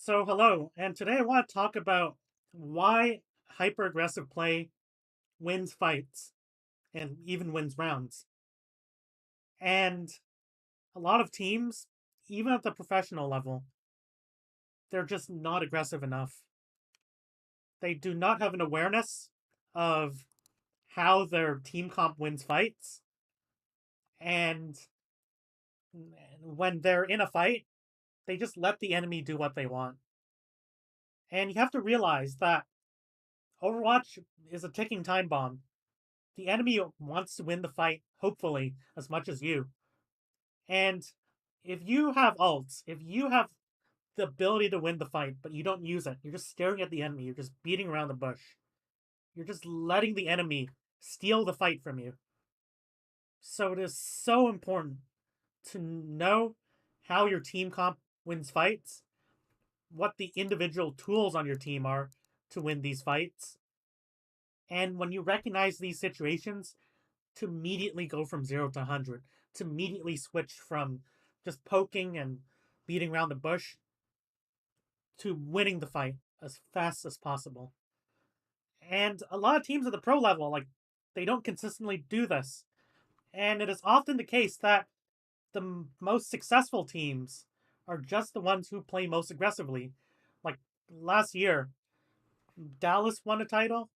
So, hello, and today I want to talk about why hyper aggressive play wins fights and even wins rounds. And a lot of teams, even at the professional level, they're just not aggressive enough. They do not have an awareness of how their team comp wins fights. And when they're in a fight, they just let the enemy do what they want. And you have to realize that Overwatch is a ticking time bomb. The enemy wants to win the fight, hopefully, as much as you. And if you have ults, if you have the ability to win the fight, but you don't use it, you're just staring at the enemy, you're just beating around the bush. You're just letting the enemy steal the fight from you. So it is so important to know how your team comp wins fights, what the individual tools on your team are to win these fights. And when you recognize these situations, to immediately go from 0 to 100, to immediately switch from just poking and beating around the bush to winning the fight as fast as possible. And a lot of teams at the pro level, they don't consistently do this. And it is often the case that the most successful teams are just the ones who play most aggressively. Like last year, Dallas won a title,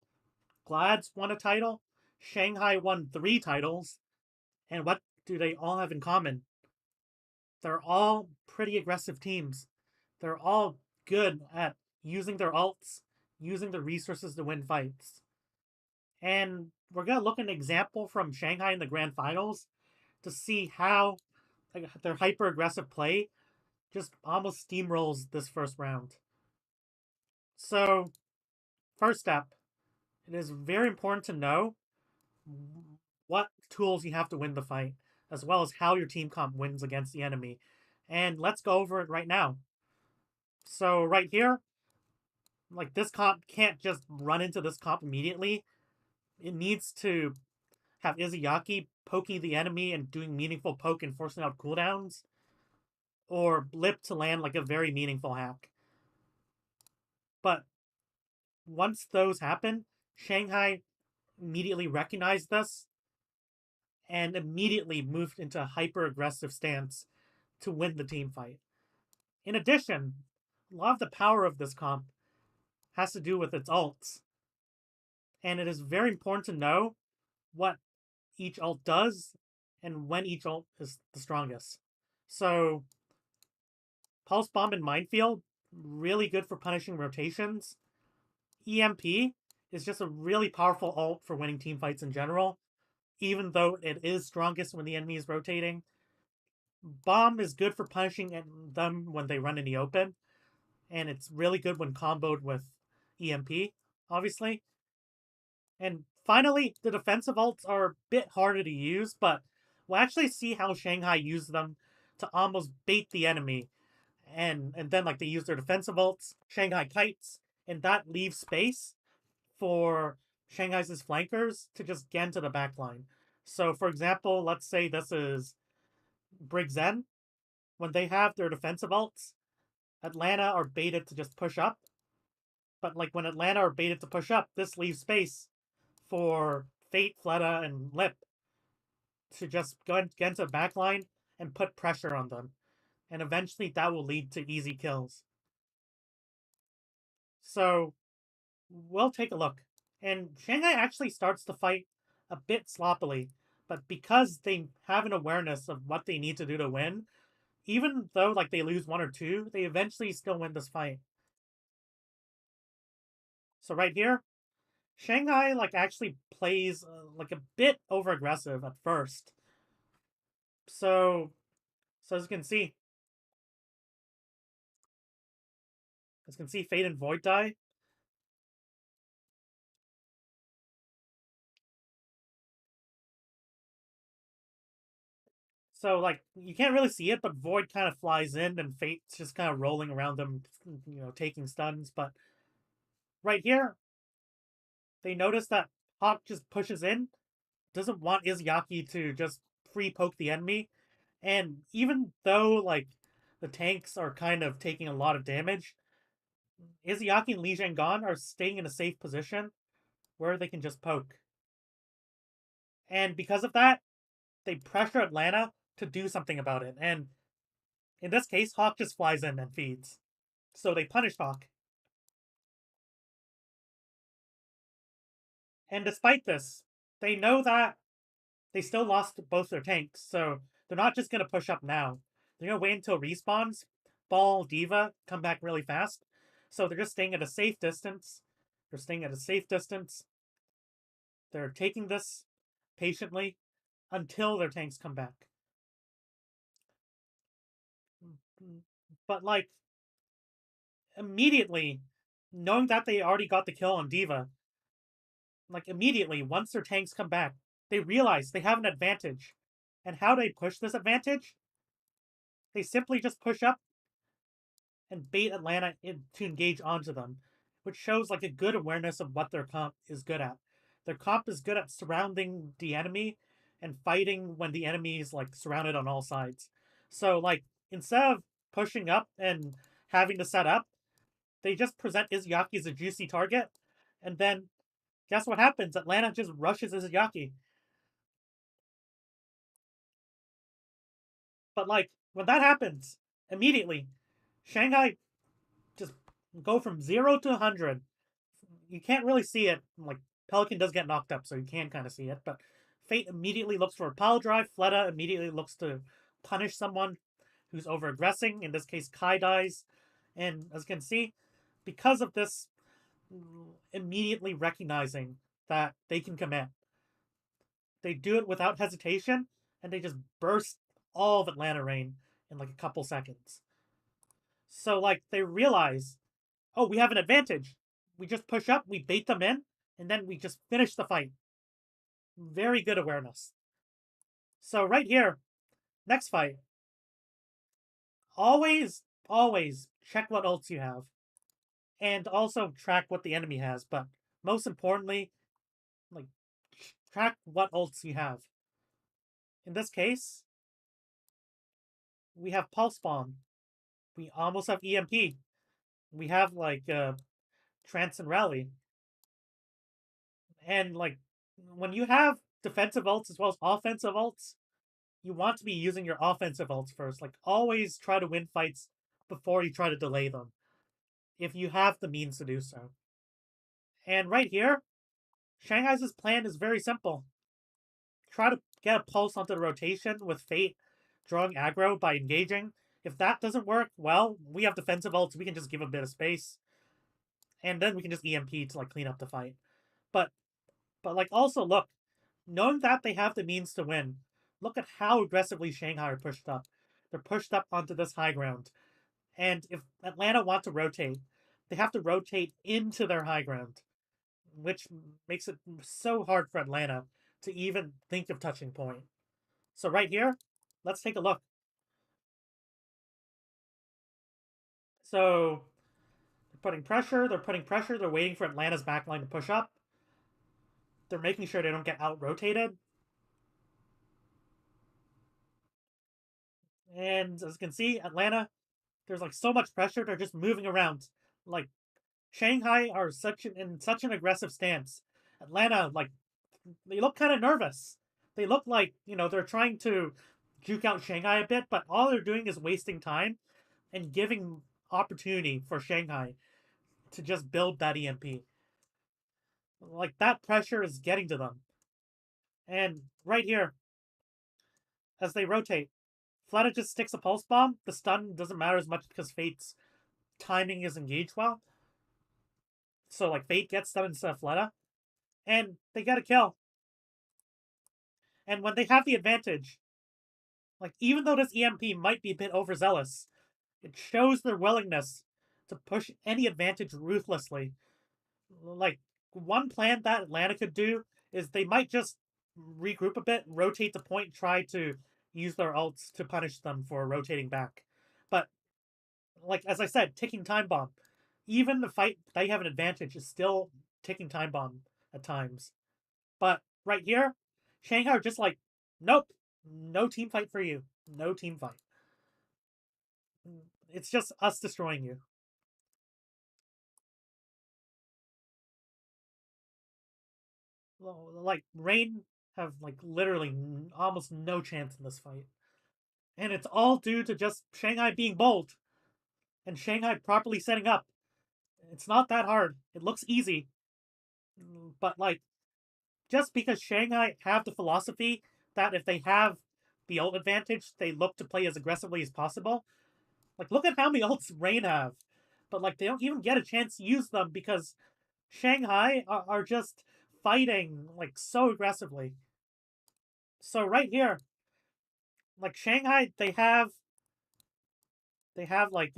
Glads won a title, Shanghai won 3 titles, and what do they all have in common? They're all pretty aggressive teams. They're all good at using their ults, using the resources to win fights. And we're going to look at an example from Shanghai in the grand finals to see how their hyper aggressive play just almost steamrolls this first round. So, first step, it is very important to know what tools you have to win the fight, as well as how your team comp wins against the enemy. And let's go over it right now. So, right here, this comp can't just run into this comp immediately. It needs to have Izayaki poking the enemy and doing meaningful poke and forcing out cooldowns, or Lip to land like a very meaningful hack. But once those happen, Shanghai immediately recognized this and immediately moved into a hyper aggressive stance to win the team fight. In addition, a lot of the power of this comp has to do with its ults. And it is very important to know what each ult does and when each ult is the strongest. So, Pulse Bomb and Minefield, really good for punishing rotations. EMP is just a really powerful ult for winning team fights in general, even though it is strongest when the enemy is rotating. Bomb is good for punishing them when they run in the open, and it's really good when comboed with EMP, obviously. And finally, the defensive ults are a bit harder to use, but we'll actually see how Shanghai used them to almost bait the enemy. And then they use their defensive ults, Shanghai kites, and that leaves space for Shanghai's flankers to just get into the backline. So for example, let's say this is Brig Zen. When they have their defensive ults, Atlanta are baited to just push up. But when Atlanta are baited to push up, this leaves space for Fate, Fleta, and Lip to just go against a backline and put pressure on them. And eventually that will lead to easy kills. So we'll take a look. And Shanghai actually starts the fight a bit sloppily, but because they have an awareness of what they need to do to win, even though they lose 1 or 2, they eventually still win this fight. So right here, Shanghai actually plays a bit over aggressive at first. So as you can see, Fate and Void die. So you can't really see it, but Void kind of flies in, and Fate's just kind of rolling around them, taking stuns. But right here, they notice that Hawk just pushes in, doesn't want Izayaki to just free poke the enemy, and even though the tanks are kind of taking a lot of damage, Izayaki and Li Zhanggan are staying in a safe position where they can just poke. And because of that, they pressure Atlanta to do something about it. And in this case, Hawk just flies in and feeds. So they punish Hawk. And despite this, they know that they still lost both their tanks, so they're not just going to push up now. They're going to wait until respawns, Ball, D.Va come back really fast. So they're just staying at a safe distance. They're staying at a safe distance. They're taking this patiently until their tanks come back. But, like, immediately, knowing that they already got the kill on D.Va, like, immediately, once their tanks come back, they realize they have an advantage. And how do they push this advantage? They simply just push up and bait Atlanta to engage onto them, which shows like a good awareness of what their comp is good at. Their comp is good at surrounding the enemy and fighting when the enemy is like surrounded on all sides. So like instead of pushing up and having to set up, they just present Izayaki as a juicy target, and then guess what happens? Atlanta just rushes Izayaki. But like when that happens, immediately, Shanghai just go from 0 to 100. You can't really see it. Like Pelican does get knocked up, so you can kind of see it. But Fate immediately looks for a pile drive. Fleta immediately looks to punish someone who's over aggressing. In this case, Kai dies, and as you can see, because of this, immediately recognizing that they can commit, they do it without hesitation, and they just burst all of Atlanta Rain in like a couple seconds. So like they realize, oh, we have an advantage. We just push up, we bait them in, and then we just finish the fight. Very good awareness. So right here, next fight. Always check what ults you have. And also track what the enemy has, but most importantly, like track what ults you have. In this case, we have Pulse Bomb. We almost have EMP. We have like Trance and Rally. And like when you have defensive ults as well as offensive ults, you want to be using your offensive ults first. Like always try to win fights before you try to delay them, if you have the means to do so. And right here, Shanghai's plan is very simple. Try to get a pulse onto the rotation with Fate drawing aggro by engaging. If that doesn't work, well, we have defensive ults. We can just give a bit of space, and then we can just EMP to like clean up the fight. But like also look, knowing that they have the means to win, look at how aggressively Shanghai are pushed up. They're pushed up onto this high ground. And if Atlanta want to rotate, they have to rotate into their high ground, which makes it so hard for Atlanta to even think of touching point. So right here, let's take a look. So they're putting pressure, they're waiting for Atlanta's backline to push up. They're making sure they don't get out-rotated. And as you can see, Atlanta, there's like so much pressure, they're just moving around. Like Shanghai are in such an aggressive stance. Atlanta, like, they look kind of nervous. They look like, they're trying to juke out Shanghai a bit, but all they're doing is wasting time and giving opportunity for Shanghai to just build that EMP. Like, that pressure is getting to them. And right here, as they rotate, Fleta just sticks a pulse bomb. The stun doesn't matter as much because Fate's timing is engaged well. So, like, Fate gets them instead of Fleta. And they get a kill. And when they have the advantage, like, even though this EMP might be a bit overzealous, it shows their willingness to push any advantage ruthlessly. Like, one plan that Atlanta could do is they might just regroup a bit, rotate the point, try to use their ults to punish them for rotating back. But, like, as I said, ticking time bomb. Even the fight they have an advantage is still ticking time bomb at times. But right here, Shanghai are just like, nope, no team fight for you. No team fight. It's just us destroying you. like Rain have like literally almost no chance in this fight. And it's all due to just Shanghai being bold and Shanghai properly setting up. It's not that hard. It looks easy. But like just because Shanghai have the philosophy that if they have the ult advantage, they look to play as aggressively as possible. Like look at how many ults Rain have. But like they don't even get a chance to use them because Shanghai are just fighting like so aggressively. So right here, like Shanghai, they have like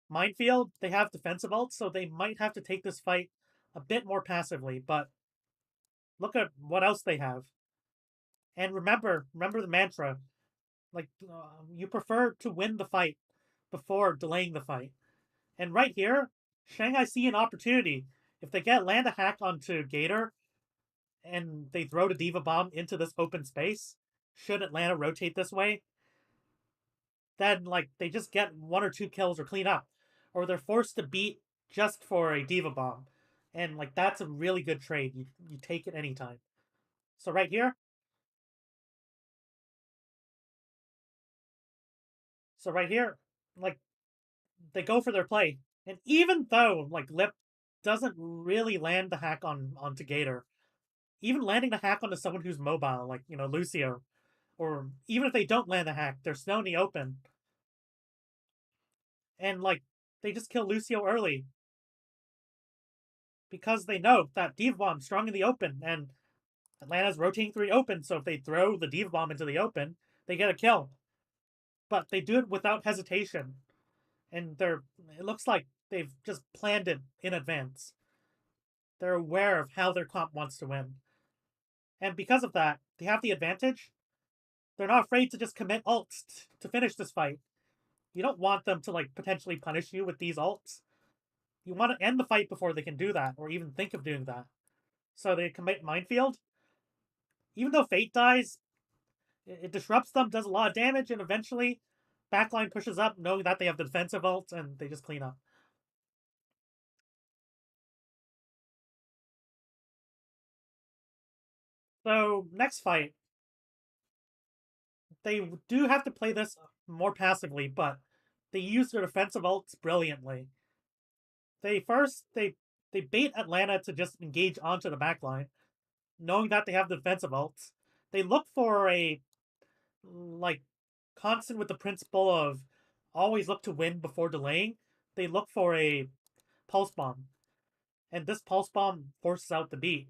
minefield, they have defensive ults, so they might have to take this fight a bit more passively, but look at what else they have. And remember the mantra. Like you prefer to win the fight before delaying the fight. And right here, Shanghai see an opportunity. If they get land a hack onto Gator and they throw the D.Va Bomb into this open space, should Atlanta rotate this way, then like they just get 1 or 2 kills or clean up. Or they're forced to beat just for a D.Va Bomb. And like that's a really good trade. You take it anytime. So right here. So right here, like they go for their play. And even though like Lip doesn't really land the hack onto Gator, even landing the hack onto someone who's mobile, like, you know, Lucio, or even if they don't land the hack, they're still in the open. And like they just kill Lucio early. Because they know that D.Va Bomb's strong in the open, and Atlanta's rotating through the open, so if they throw the D.Va Bomb into the open, they get a kill. But they do it without hesitation. And it looks like they've just planned it in advance. They're aware of how their comp wants to win. And because of that, they have the advantage. They're not afraid to just commit ults to finish this fight. You don't want them to like potentially punish you with these ults. You want to end the fight before they can do that, or even think of doing that. So they commit Minefield. Even though Fate dies, it disrupts them, does a lot of damage, and eventually backline pushes up, knowing that they have the defensive ult, and they just clean up. So next fight, they do have to play this more passively, but they use their defensive ults brilliantly. They bait Atlanta to just engage onto the backline, knowing that they have the defensive ults. They look for a like constant with the principle of always look to win before delaying. They look for a pulse bomb, and this pulse bomb forces out the beat.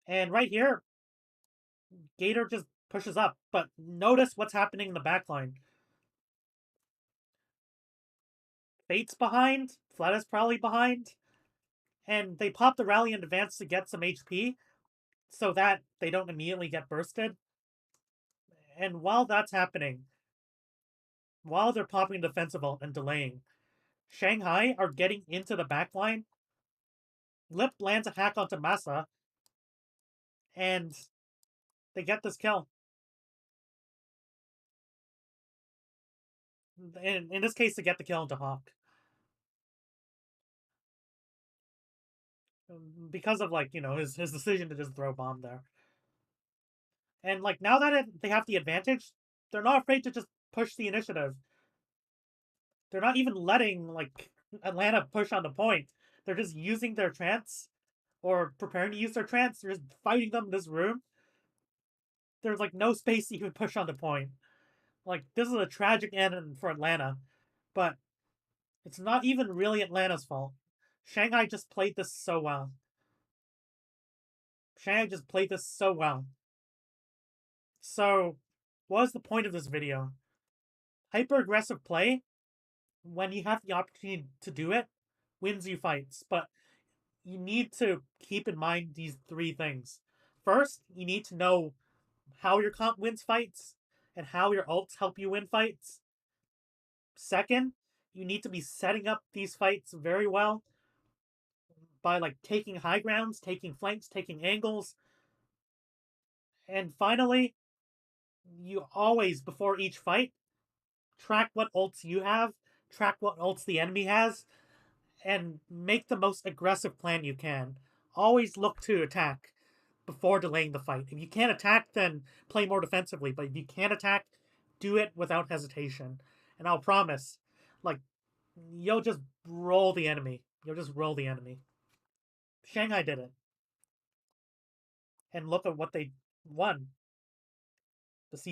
And right here, Gator just pushes up, but notice what's happening in the backline. Fate's behind, Fleta's probably behind, and they pop the rally in advance to get some HP so that they don't immediately get bursted. And while that's happening, while they're popping defensive ult and delaying, Shanghai are getting into the backline. Lip lands a hack onto Masa, and they get this kill. In this case, to get the kill into Hawk. Because of, like, you know, his decision to just throw a bomb there. And, like, now that they have the advantage, they're not afraid to just push the initiative. They're not even letting, like, Atlanta push on the point. They're just using their trance, or preparing to use their trance. They're just fighting them in this room. There's, like, no space to even push on the point. Like, this is a tragic end for Atlanta. But it's not even really Atlanta's fault. Shanghai just played this so well. Shanghai just played this so well. So, what is the point of this video? Hyper aggressive play, when you have the opportunity to do it, wins you fights. But you need to keep in mind these 3 things. First, you need to know how your comp wins fights and how your ults help you win fights. Second, you need to be setting up these fights very well by like taking high grounds, taking flanks, taking angles. And finally, you always, before each fight, track what ults you have, track what ults the enemy has, and make the most aggressive plan you can. Always look to attack before delaying the fight. If you can't attack, then play more defensively. But if you can attack, do it without hesitation. And I'll promise, like, you'll just roll the enemy. You'll just roll the enemy. Shanghai did it. And look at what they won.